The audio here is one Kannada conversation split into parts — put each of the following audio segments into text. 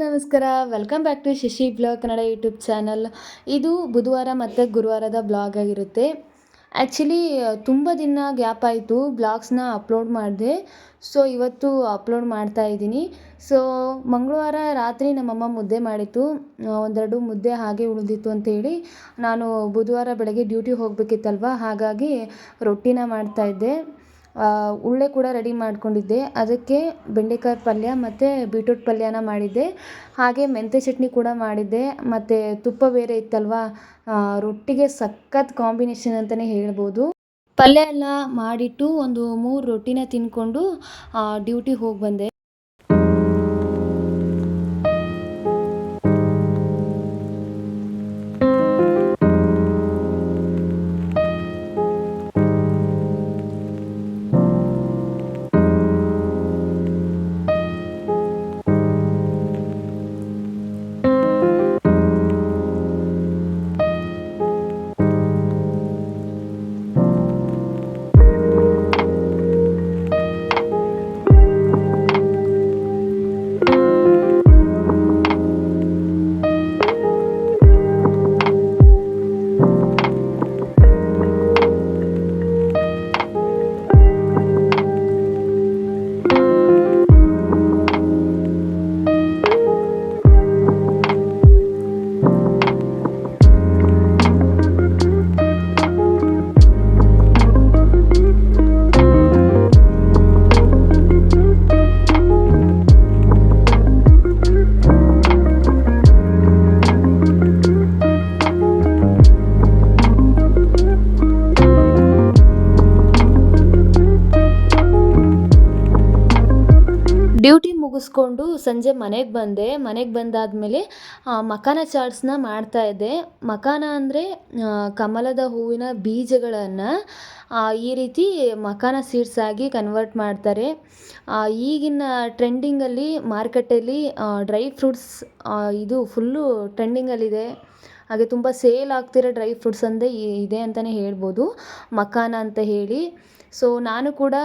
ನಮಸ್ಕಾರ. Welcome back to Shashi blog Kannada YouTube channel. ಇದು ಬುಧವಾರ ಮತ್ತು ಗುರುವಾರದ ಬ್ಲಾಗ್ ಆಗಿರುತ್ತೆ. ಆ್ಯಕ್ಚುಲಿ ತುಂಬ ದಿನ ಗ್ಯಾಪ್ ಆಯಿತು, ಬ್ಲಾಗ್ಸ್ನ ಅಪ್ಲೋಡ್ ಮಾಡಿದೆ. ಸೊ ಇವತ್ತು ಅಪ್ಲೋಡ್ ಮಾಡ್ತಾ ಇದ್ದೀನಿ. ಸೊ ಮಂಗಳವಾರ ರಾತ್ರಿ ನಮ್ಮಮ್ಮ ಮುದ್ದೆ ಮಾಡಿತ್ತು, ಒಂದೆರಡು ಮುದ್ದೆ ಹಾಗೆ ಉಳಿದಿತ್ತು ಅಂತೇಳಿ ನಾನು ಬುಧವಾರ ಬೆಳಗ್ಗೆ ಡ್ಯೂಟಿಗೆ ಹೋಗಬೇಕಿತ್ತಲ್ವ, ಹಾಗಾಗಿ ರೊಟ್ಟಿನ ಮಾಡ್ತಾಯಿದ್ದೆ. ಉಳ್ಳೆ ಕೂಡ ರೆಡಿ ಮಾಡ್ಕೊಂಡಿದ್ದೆ. ಅದಕ್ಕೆ ಬೆಂಡೆಕಾಯಿ ಪಲ್ಯ ಮತ್ತು ಬೀಟ್ರೂಟ್ ಪಲ್ಯನ ಮಾಡಿದ್ದೆ. ಹಾಗೆ ಮೆಂತ್ಯ ಚಟ್ನಿ ಕೂಡ ಮಾಡಿದ್ದೆ. ಮತ್ತು ತುಪ್ಪ ಬೇರೆ ಇತ್ತಲ್ವ, ರೊಟ್ಟಿಗೆ ಸಖತ್ ಕಾಂಬಿನೇಷನ್ ಅಂತಲೇ ಹೇಳ್ಬೋದು. ಪಲ್ಯ ಎಲ್ಲ ಮಾಡಿಟ್ಟು ಒಂದು 3 ರೊಟ್ಟಿನ ತಿಂದ್ಕೊಂಡು ಡ್ಯೂಟಿಗೆ ಹೋಗಿ ಬಂದೆ. ಡ್ಯೂಟಿ ಮುಗಿಸ್ಕೊಂಡು ಸಂಜೆ ಮನೆಗೆ ಬಂದೆ. ಮನೆಗೆ ಬಂದಾದಮೇಲೆ ಮಖಾನ ಚಾಟ್ಸ್ನ ಮಾಡ್ತಾಯಿದ್ದೆ. ಮಖಾನ ಅಂದರೆ ಕಮಲದ ಹೂವಿನ ಬೀಜಗಳನ್ನು ಈ ರೀತಿ ಮಖಾನ ಸೀಡ್ಸ್ ಆಗಿ ಕನ್ವರ್ಟ್ ಮಾಡ್ತಾರೆ. ಈಗಿನ ಟ್ರೆಂಡಿಂಗಲ್ಲಿ ಮಾರ್ಕೆಟಲ್ಲಿ ಡ್ರೈ ಫ್ರೂಟ್ಸ್ ಇದು ಫುಲ್ಲು ಟ್ರೆಂಡಿಂಗಲ್ಲಿದೆ. ಹಾಗೆ ತುಂಬ ಸೇಲ್ ಆಗ್ತಿರೋ ಡ್ರೈ ಫ್ರೂಟ್ಸ್ ಅಂದರೆ ಇದೆ ಅಂತಲೇ ಹೇಳ್ಬೋದು, ಮಖಾನ ಅಂತ ಹೇಳಿ. ಸೊ ನಾನು ಕೂಡ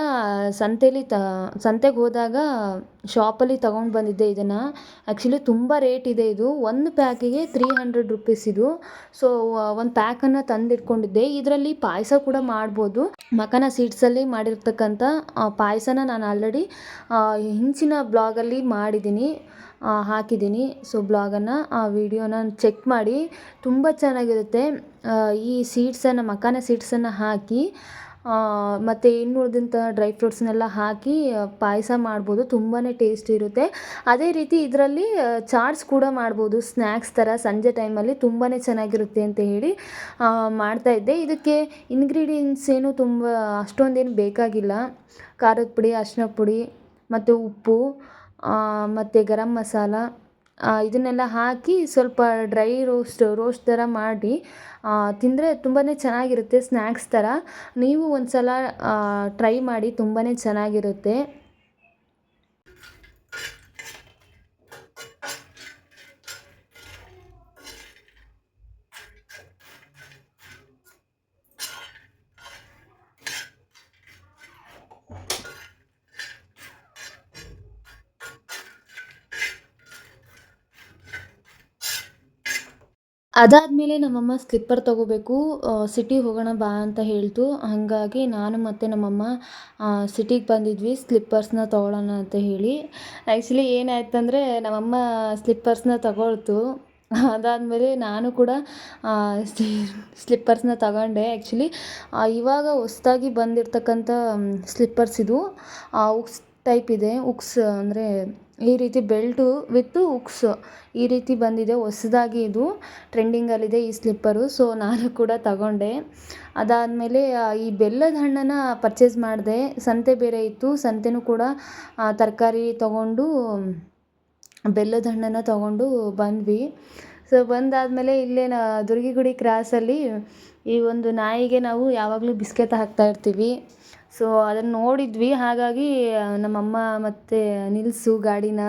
ಸಂತೆಗೆ ಹೋದಾಗ ಶಾಪಲ್ಲಿ ತೊಗೊಂಡು ಬಂದಿದ್ದೆ ಇದನ್ನು. ಆ್ಯಕ್ಚುಲಿ ತುಂಬ ರೇಟ್ ಇದೆ ಇದು. ಒಂದು ಪ್ಯಾಕಿಗೆ 300 ರುಪೀಸ್ ಇದು. ಸೊ ಒಂದು ಪ್ಯಾಕನ್ನು ತಂದಿಟ್ಕೊಂಡಿದ್ದೆ. ಇದರಲ್ಲಿ ಪಾಯಸ ಕೂಡ ಮಾಡ್ಬೋದು. ಮಖಾನ ಸೀಡ್ಸಲ್ಲಿ ಮಾಡಿರ್ತಕ್ಕಂಥ ಪಾಯಸನ ನಾನು ಆಲ್ರೆಡಿ ಹಿಂಚಿನ ಬ್ಲಾಗಲ್ಲಿ ಮಾಡಿದ್ದೀನಿ, ಹಾಕಿದ್ದೀನಿ. ಸೊ ಬ್ಲಾಗನ್ನು, ಆ ವಿಡಿಯೋನ ಚೆಕ್ ಮಾಡಿ, ತುಂಬ ಚೆನ್ನಾಗಿರುತ್ತೆ. ಈ ಸೀಡ್ಸನ್ನು, ಮಖಾನ ಸೀಡ್ಸನ್ನು ಹಾಕಿ ಮತ್ತು ಇನ್ನು ಉಳಿದಂಥ ಡ್ರೈ ಫ್ರೂಟ್ಸ್ನೆಲ್ಲ ಹಾಕಿ ಪಾಯಸ ಮಾಡ್ಬೋದು. ತುಂಬಾ ಟೇಸ್ಟ್ ಇರುತ್ತೆ. ಅದೇ ರೀತಿ ಇದರಲ್ಲಿ ಚಾಟ್ಸ್ ಕೂಡ ಮಾಡ್ಬೋದು, ಸ್ನ್ಯಾಕ್ಸ್ ಥರ ಸಂಜೆ ಟೈಮಲ್ಲಿ ತುಂಬಾ ಚೆನ್ನಾಗಿರುತ್ತೆ ಅಂತ ಹೇಳಿ ಮಾಡ್ತಾಯಿದ್ದೆ. ಇದಕ್ಕೆ ಇಂಗ್ರೀಡಿಯೆಂಟ್ಸ್ ಏನು ತುಂಬ ಅಷ್ಟೊಂದೇನು ಬೇಕಾಗಿಲ್ಲ. ಖಾರದ ಪುಡಿ, ಅರಿಶಿನ ಪುಡಿ ಮತ್ತು ಉಪ್ಪು ಮತ್ತು ಗರಂ ಮಸಾಲ ಇದನ್ನೆಲ್ಲ ಹಾಕಿ ಸ್ವಲ್ಪ ಡ್ರೈ ರೋಸ್ಟ್ ಥರ ಮಾಡಿ ತಿಂದರೆ ತುಂಬಾ ಚೆನ್ನಾಗಿರುತ್ತೆ, ಸ್ನ್ಯಾಕ್ಸ್ ಥರ. ನೀವು ಒಂದು ಸಲ ಟ್ರೈ ಮಾಡಿ, ತುಂಬಾ ಚೆನ್ನಾಗಿರುತ್ತೆ. ಅದಾದಮೇಲೆ ನಮ್ಮಮ್ಮ ಸ್ಲಿಪ್ಪರ್ ತೊಗೋಬೇಕು, ಸಿಟಿಗೆ ಹೋಗೋಣ ಬಾ ಅಂತ ಹೇಳ್ತು. ಹಾಗಾಗಿ ನಾನು ಮತ್ತು ನಮ್ಮಮ್ಮ ಸಿಟಿಗೆ ಬಂದಿದ್ವಿ ಸ್ಲಿಪ್ಪರ್ಸ್ನ ತೊಗೊಳ್ಳೋಣ ಅಂತ ಹೇಳಿ. ಆ್ಯಕ್ಚುಲಿ ಏನಾಯ್ತಂದರೆ ನಮ್ಮಮ್ಮ ಸ್ಲಿಪ್ಪರ್ಸ್ನ ತಗೊಳ್ತು. ಅದಾದಮೇಲೆ ನಾನು ಕೂಡ ಸ್ಲಿಪ್ಪರ್ಸ್ನ ತಗೊಂಡೆ. ಆ್ಯಕ್ಚುಲಿ ಇವಾಗ ಹೊಸ್ದಾಗಿ ಬಂದಿರತಕ್ಕಂಥ ಸ್ಲಿಪ್ಪರ್ಸ್ ಇದು. ಉಕ್ಸ್ ಟೈಪ್ ಇದೆ. ಉಕ್ಸ್ ಅಂದರೆ ಈ ರೀತಿ ಬೆಲ್ಟು ವಿತ್ ಉಕ್ಸ್ ಈ ರೀತಿ ಬಂದಿದೆ. ಹೊಸದಾಗಿ ಇದು ಟ್ರೆಂಡಿಂಗಲ್ಲಿದೆ ಈ ಸ್ಲಿಪ್ಪರು. ಸೊ ನಾನು ಕೂಡ ತಗೊಂಡೆ. ಅದಾದಮೇಲೆ ಈ ಬೆಲ್ಲದ ಹಣ್ಣನ್ನು ಪರ್ಚೇಸ್ ಮಾಡಿದೆ. ಸಂತೆ ಬೇರೆ ಇತ್ತು, ಸಂತೆನೂ ಕೂಡ ತರಕಾರಿ ತೊಗೊಂಡು ಬೆಲ್ಲದ ಹಣ್ಣನ್ನು ತೊಗೊಂಡು ಬಂದ್ವಿ. ಸೊ ಬಂದಾದಮೇಲೆ ಇಲ್ಲೇ ದುರ್ಗಿಗುಡಿ ಕ್ರಾಸಲ್ಲಿ ಈ ಒಂದು ನಾಯಿಗೆ ನಾವು ಯಾವಾಗಲೂ ಬಿಸ್ಕೆಟ್ ಹಾಕ್ತಾಯಿರ್ತೀವಿ. ಸೊ ಅದನ್ನು ನೋಡಿದ್ವಿ, ಹಾಗಾಗಿ ನಮ್ಮಮ್ಮ ಮತ್ತು ನಿಲ್ಲಿಸು ಗಾಡಿನ,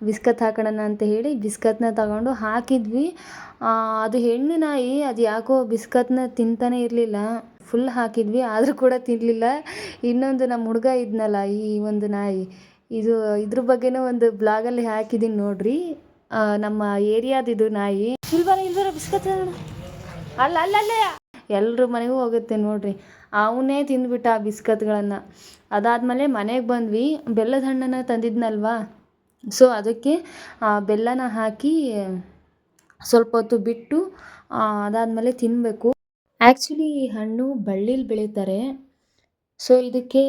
ಬಿಸ್ಕತ್ ಹಾಕೋಣ ಅಂತ ಹೇಳಿ ಬಿಸ್ಕತ್ನ ತಗೊಂಡು ಹಾಕಿದ್ವಿ. ಅದು ಹೆಣ್ಣು ನಾಯಿ, ಅದು ಯಾಕೋ ಬಿಸ್ಕತ್ನ ತಿಂತಾನೇ ಇರಲಿಲ್ಲ. ಫುಲ್ ಹಾಕಿದ್ವಿ ಆದರೂ ಕೂಡ ತಿನ್ನಲಿಲ್ಲ. ಇನ್ನೊಂದು ನಮ್ಮ ಹುಡುಗ ಇದ್ನಲ್ಲ, ಈ ಒಂದು ನಾಯಿ, ಇದ್ರ ಬಗ್ಗೆನೂ ಒಂದು ಬ್ಲಾಗಲ್ಲಿ ಹಾಕಿದ್ದೀನಿ ನೋಡಿರಿ. ನಮ್ಮ ಏರಿಯಾದಿದು ನಾಯಿ. ಇಲ್ಬರ ಬಿಸ್ಕತ್ ಅಲ್ಲೇ ಎಲ್ಲರ ಮನೆಗೂ ಹೋಗುತ್ತೆ ನೋಡ್ರಿ. ಅವನೇ ತಿಂದ್ಬಿಟ್ಟ ಆ ಬಿಸ್ಕತ್ಗಳನ್ನು. ಅದಾದಮೇಲೆ ಮನೆಗೆ ಬಂದ್ವಿ. ಬೆಲ್ಲದ ಹಣ್ಣನ್ನು ತಂದಿದ್ನಲ್ವಾ, ಸೊ ಅದಕ್ಕೆ ಬೆಲ್ಲನ ಹಾಕಿ ಸ್ವಲ್ಪ ಹೊತ್ತು ಬಿಟ್ಟು ಅದಾದಮೇಲೆ ತಿನ್ನಬೇಕು. ಆ್ಯಕ್ಚುಲಿ ಈ ಹಣ್ಣು ಬಳ್ಳಿಲಿ ಬೆಳೀತಾರೆ. ಸೊ ಇದಕ್ಕೆ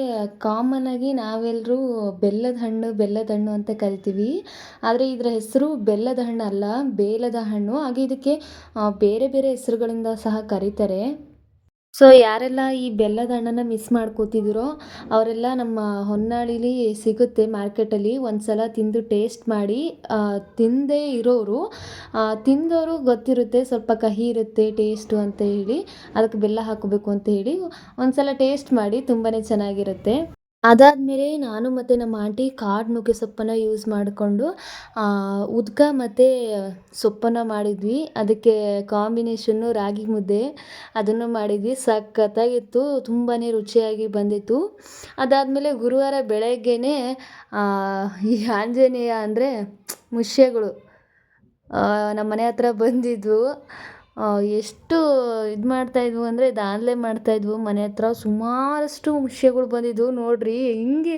ಕಾಮನ್ನಾಗಿ ನಾವೆಲ್ಲರೂ ಬೆಲ್ಲದ ಹಣ್ಣು ಅಂತ ಕರಿತೀವಿ. ಆದರೆ ಇದರ ಹೆಸರು ಬೆಲ್ಲದ ಹಣ್ಣು ಅಲ್ಲ, ಬೇಲದ ಹಣ್ಣು. ಹಾಗೆ ಇದಕ್ಕೆ ಬೇರೆ ಬೇರೆ ಹೆಸರುಗಳಿಂದ ಸಹ ಕರೀತಾರೆ. ಸೊ ಯಾರೆಲ್ಲ ಈ ಬೆಲ್ಲದ ಹಣ್ಣನ್ನು ಮಿಸ್ ಮಾಡ್ಕೋತಿದ್ದೀರೋ ಅವರೆಲ್ಲ ನಮ್ಮ ಹೊನ್ನಾಳಿಲಿ ಸಿಗುತ್ತೆ ಮಾರ್ಕೆಟಲ್ಲಿ. ಒಂದು ಸಲ ತಿಂದು ಟೇಸ್ಟ್ ಮಾಡಿ. ತಿನ್ನದೇ ಇರೋರು ತಿಂದವರು ಗೊತ್ತಿರುತ್ತೆ ಸ್ವಲ್ಪ ಕಹಿ ಇರುತ್ತೆ ಟೇಸ್ಟು ಅಂತ ಹೇಳಿ, ಅದಕ್ಕೆ ಬೆಲ್ಲ ಹಾಕೋಬೇಕು ಅಂತ ಹೇಳಿ ಒಂದು ಸಲ ಟೇಸ್ಟ್ ಮಾಡಿ, ತುಂಬಾ ಚೆನ್ನಾಗಿರುತ್ತೆ. ಅದಾದಮೇಲೆ ನಾನು ಮತ್ತು ನಮ್ಮ ಆಂಟಿ ಕಾಡು ನುಗ್ಗೆ ಸೊಪ್ಪನ್ನು ಯೂಸ್ ಮಾಡಿಕೊಂಡು ಉದ್ಕ ಮತ್ತು ಸೊಪ್ಪನ್ನು ಮಾಡಿದ್ವಿ. ಅದಕ್ಕೆ ಕಾಂಬಿನೇಷನ್ನು ರಾಗಿ ಮುದ್ದೆ, ಅದನ್ನು ಮಾಡಿದ್ವಿ. ಸಖತ್ತಾಗಿತ್ತು, ತುಂಬಾ ರುಚಿಯಾಗಿ ಬಂದಿತ್ತು. ಅದಾದಮೇಲೆ ಗುರುವಾರ ಬೆಳಗ್ಗೆನೇ ಈ ಆಂಜನೇಯ ಅಂದರೆ ಮುಷ್ಯಗಳು ನಮ್ಮ ಮನೆ ಹತ್ರ ಬಂದಿದ್ವು. ಎಷ್ಟು ಇದು ಮಾಡ್ತಾಯಿದ್ವು ಅಂದರೆ ದಾಂಧಲೆ ಮಾಡ್ತಾಯಿದ್ವು. ಮನೆ ಹತ್ರ ಸುಮಾರಷ್ಟು ಮುಷ್ಯಗಳು ಬಂದಿದ್ವು. ನೋಡಿರಿ ಹಿಂಗೆ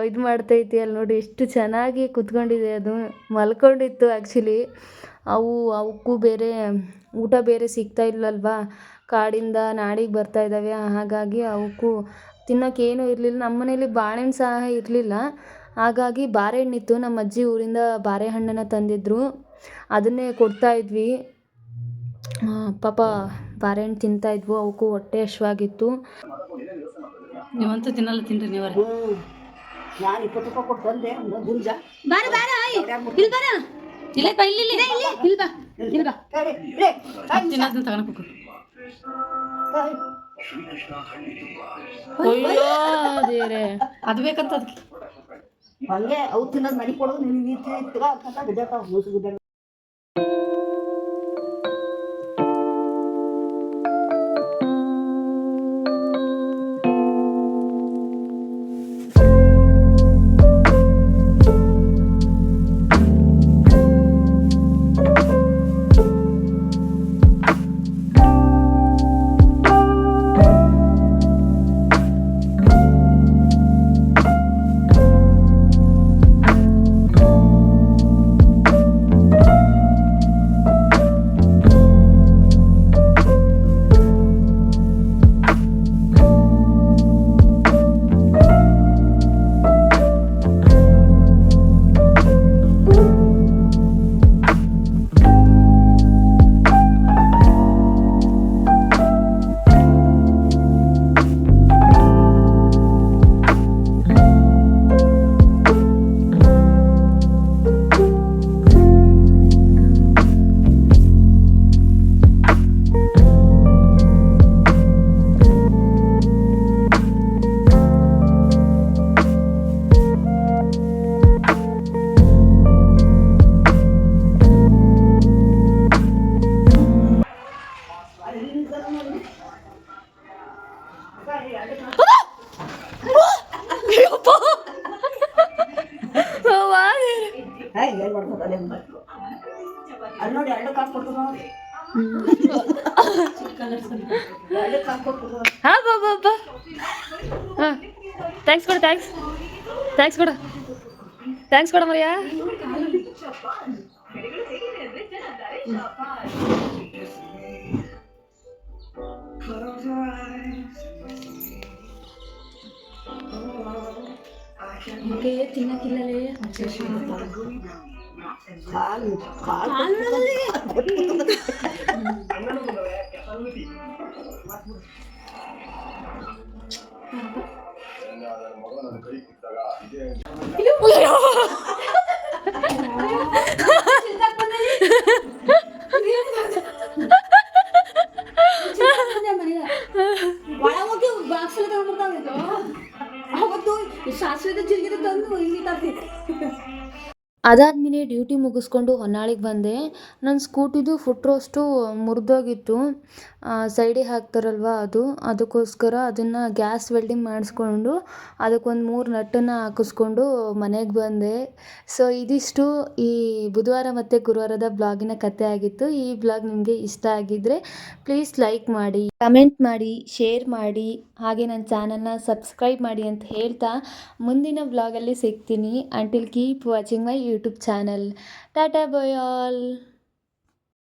ಇದು ಮಾಡ್ತೈತಿ ಅಲ್ಲಿ ನೋಡಿ, ಎಷ್ಟು ಚೆನ್ನಾಗಿ ಕುತ್ಕೊಂಡಿದೆ. ಅದು ಮಲ್ಕೊಂಡಿತ್ತು ಆ್ಯಕ್ಚುಲಿ. ಅವಕ್ಕೂ ಬೇರೆ ಊಟ ಬೇರೆ ಸಿಗ್ತಾ ಇಲ್ಲಲ್ವಾ, ಕಾಡಿಂದ ನಾಡಿಗೆ ಬರ್ತಾ ಇದ್ದಾವೆ. ಹಾಗಾಗಿ ಅವಕ್ಕೂ ತಿನ್ನೋಕ್ಕೇನೂ ಇರಲಿಲ್ಲ. ನಮ್ಮ ಮನೇಲಿ ಬಾಳೆಹಣ್ಣು ಸಹ ಇರಲಿಲ್ಲ. ಹಾಗಾಗಿ ಬಾರೆಹಣ್ಣಿತ್ತು, ನಮ್ಮ ಅಜ್ಜಿ ಊರಿಂದ ಬಾರೆಹಣ್ಣನ್ನು ತಂದಿದ್ದರು, ಅದನ್ನೇ ಕೊಡ್ತಾಯಿದ್ವಿ. ಪಾಪ ಬಾರೆಹಣ್ಣು ತಿಂತಾಯಿದ್ವು, ಅವಕ್ಕೂ ಹೊಟ್ಟೆ ಹಶ್ವಾಗಿತ್ತು. ನೀವಂತೂ ತಿನ್ನಲ್ಲ, ತಿನ್ರಿ ನೀವು. ನಾನು 20 ರೂಪಾಯಿ ಕೊಟ್ಟು ಬಂದೆ ಗುಂಜ. ತಿನ್ನೋದನ್ನ ತಗೊಳಕ್ಕೆ ಅದು ಬೇಕಂತ ಅದಕ್ಕೆ ಹಂಗೆ ಅವು ತಿನ್ನೋದು ಮನೆ ಕೊಡೋದು ನಿನಗೆ ಬಿದ್ದಾಕ ಮೂಸು ಬಿದ್ದ. ಏನು ಮಾಡ್ಬೋದು ಅಲ್ಲಿ ನೋಡಿ, 2 ಕಾಸು ಕೊಡ್ತದ ಹಾಂ ಬಾ ಹಾಂ. ಥ್ಯಾಂಕ್ಸ್ ಕೊಡ ಮರಿಯ. ತಿನ್ನಕ್ಕಿಲ್ಲಲೇ ಅದಾದಮೇಲೆ ಡ್ಯೂಟಿ ಮುಗಿಸ್ಕೊಂಡು ಹೊನ್ನಾಳಿಗೆ ಬಂದೆ. ನನ್ನ ಸ್ಕೂಟಿದು ಫುಟ್ ರೋಸ್ಟು ಮುರಿದೋಗಿತ್ತು. ಸೈಡಿಗೆ ಹಾಕ್ತಾರಲ್ವ ಅದು, ಅದಕ್ಕೋಸ್ಕರ ಅದನ್ನು ಗ್ಯಾಸ್ ವೆಲ್ಡಿಂಗ್ ಮಾಡಿಸ್ಕೊಂಡು ಅದಕ್ಕೊಂದು 3 ನಟ್ಟನ್ನು ಹಾಕಿಸ್ಕೊಂಡು ಮನೆಗೆ ಬಂದೆ. ಸೊ ಇದಿಷ್ಟು ಈ ಬುಧವಾರ ಮತ್ತು ಗುರುವಾರದ ಬ್ಲಾಗಿನ ಕಥೆ ಆಗಿತ್ತು. ಈ ಬ್ಲಾಗ್ ನಿಮಗೆ ಇಷ್ಟ ಆಗಿದ್ದರೆ ಪ್ಲೀಸ್ ಲೈಕ್ ಮಾಡಿ, ಕಮೆಂಟ್ ಮಾಡಿ, ಶೇರ್ ಮಾಡಿ, ಹಾಗೆ ನನ್ನ ಚಾನಲ್ನ ಸಬ್ಸ್ಕ್ರೈಬ್ ಮಾಡಿ ಅಂತ ಹೇಳ್ತಾ ಮುಂದಿನ ಬ್ಲಾಗಲ್ಲಿ ಸಿಗ್ತೀನಿ. Until keep watching my YouTube channel. Tata bye all.